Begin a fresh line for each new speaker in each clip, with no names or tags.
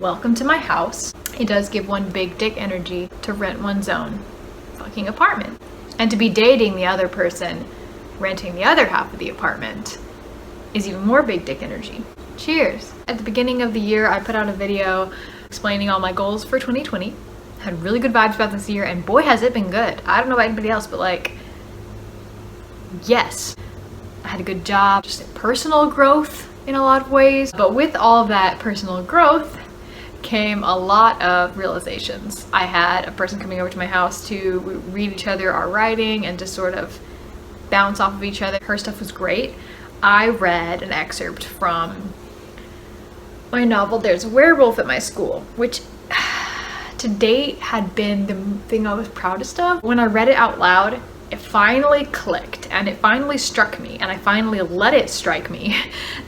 Welcome to my house. It does give one big dick energy to rent one's own fucking apartment. And to be dating the other person, renting the other half of the apartment, is even more big dick energy. Cheers. At the beginning of the year, I put out a video explaining all my goals for 2020. Had really good vibes about this year, and boy has it been good. I don't know about anybody else, but like, yes. I had a good job, just personal growth in a lot of ways. But with all of that personal growth came a lot of realizations. I had a person coming over to my house to read each other our writing and just sort of bounce off of each other. Her stuff was great. I read an excerpt from my novel, There's a Werewolf at My School, which to date had been the thing I was proudest of. When I read it out loud, it finally clicked and it finally struck me, and I finally let it strike me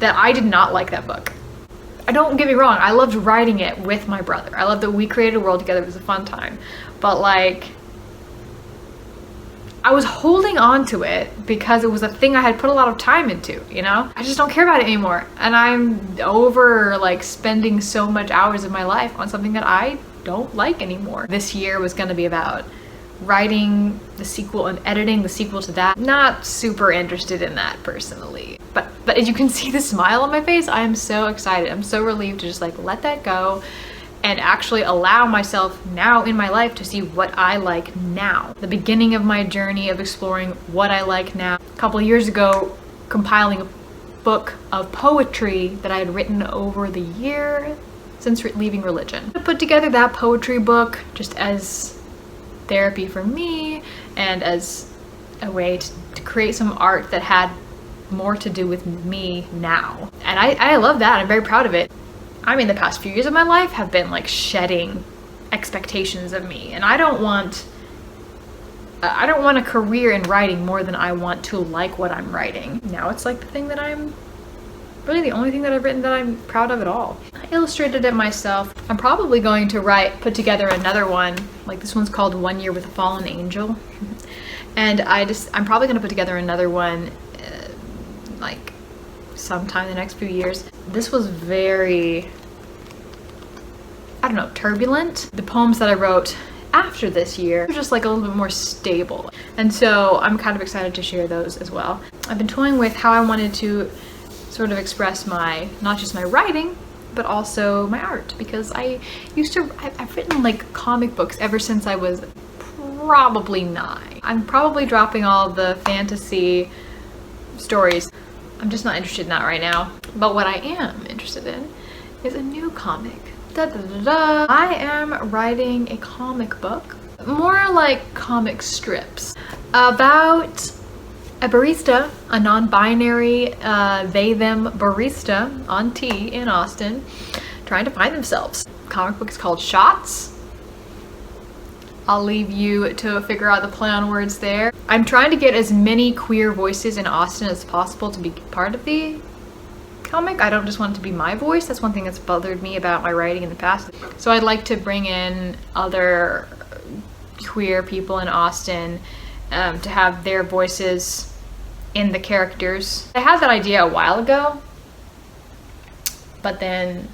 that I did not like that book. Don't get me wrong, I loved writing it with my brother. I loved that we created a world together. It was a fun time. But like, I was holding on to it because it was a thing I had put a lot of time into, you know? I just don't care about it anymore. And I'm over like spending so much hours of my life on something that I don't like anymore. This year was gonna be about writing the sequel and editing the sequel to that. Not super interested in that personally. But as you can see the smile on my face, I am so excited. I'm so relieved to just like let that go and actually allow myself now in my life to see what I like now. The beginning of my journey of exploring what I like now. A couple of years ago, compiling a book of poetry that I had written over the year since leaving religion. I put together that poetry book just as therapy for me and as a way to create some art that had more to do with me now. And I love that. I'm very proud of it. I mean, the past few years of my life have been like shedding expectations of me, and I don't want a career in writing more than I want to like what I'm writing. Now it's like the thing that I'm really the only thing that I've written that I'm proud of at all. I illustrated it myself. I'm probably going to put together another one. Like this one's called 1 Year with a Fallen Angel. And I'm probably gonna put together another one like sometime in the next few years. This was very, I don't know, turbulent. The poems that I wrote after this year were just like a little bit more stable. And so I'm kind of excited to share those as well. I've been toying with how I wanted to sort of express not just my writing, but also my art, because I've written like comic books ever since I was probably 9. I'm probably dropping all the fantasy stories. I'm just not interested in that right now. But what I am interested in is a new comic. I am writing a comic book, more like comic strips, about a barista, a non-binary they-them barista on tea in Austin, trying to find themselves. The comic book is called Shots. I'll leave you to figure out the play on words there. I'm trying to get as many queer voices in Austin as possible to be part of the comic. I don't just want it to be my voice. That's one thing that's bothered me about my writing in the past. So I'd like to bring in other queer people in Austin to have their voices in the characters. I had that idea a while ago, but then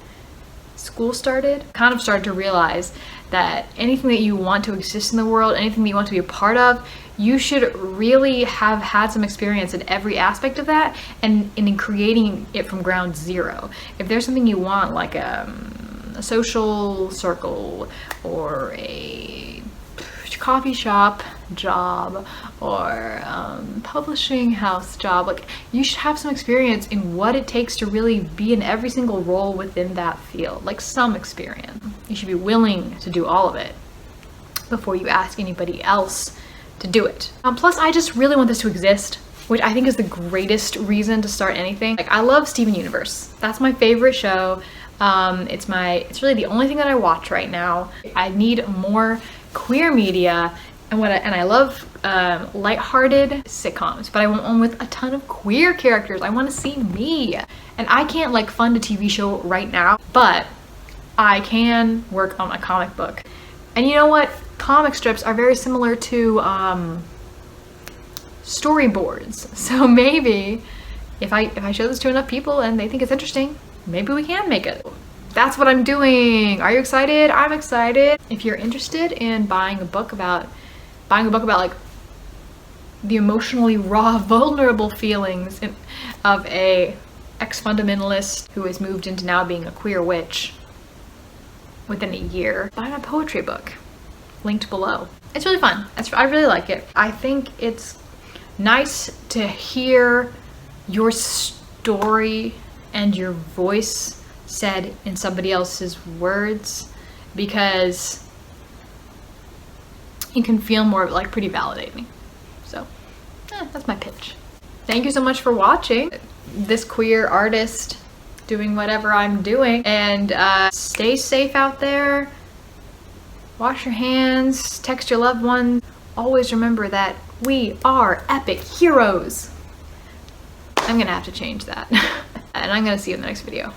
school started. Kind of started to realize that anything that you want to exist in the world, anything that you want to be a part of, you should really have had some experience in every aspect of that and in creating it from ground zero. If there's something you want, like a social circle or a coffee shop job or publishing house job, like you should have some experience in what it takes to really be in every single role within that field, like some experience. You should be willing to do all of it before you ask anybody else to do it. Plus, I just really want this to exist, which I think is the greatest reason to start anything. Like, I love Steven Universe. That's my favorite show. It's really the only thing that I watch right now. I need more queer media, and I love lighthearted sitcoms, but I want one with a ton of queer characters. I want to see me, and I can't like fund a TV show right now, but I can work on a comic book. And you know what? Comic strips are very similar to storyboards. So maybe if I show this to enough people and they think it's interesting, maybe we can make it. that's what I'm doing. Are you excited? I'm excited. If you're interested in buying a book about like the emotionally raw, vulnerable feelings of a ex-fundamentalist who has moved into now being a queer witch within a year, buy my poetry book, linked below. It's really fun. I really like it. I think it's nice to hear your story and your voice said in somebody else's words, because you can feel more like pretty validating. So that's my pitch. Thank you so much for watching this queer artist doing whatever I'm doing, and stay safe out there. Wash your hands, text your loved ones. Always remember that we are epic heroes. I'm gonna have to change that. And I'm gonna see you in the next video.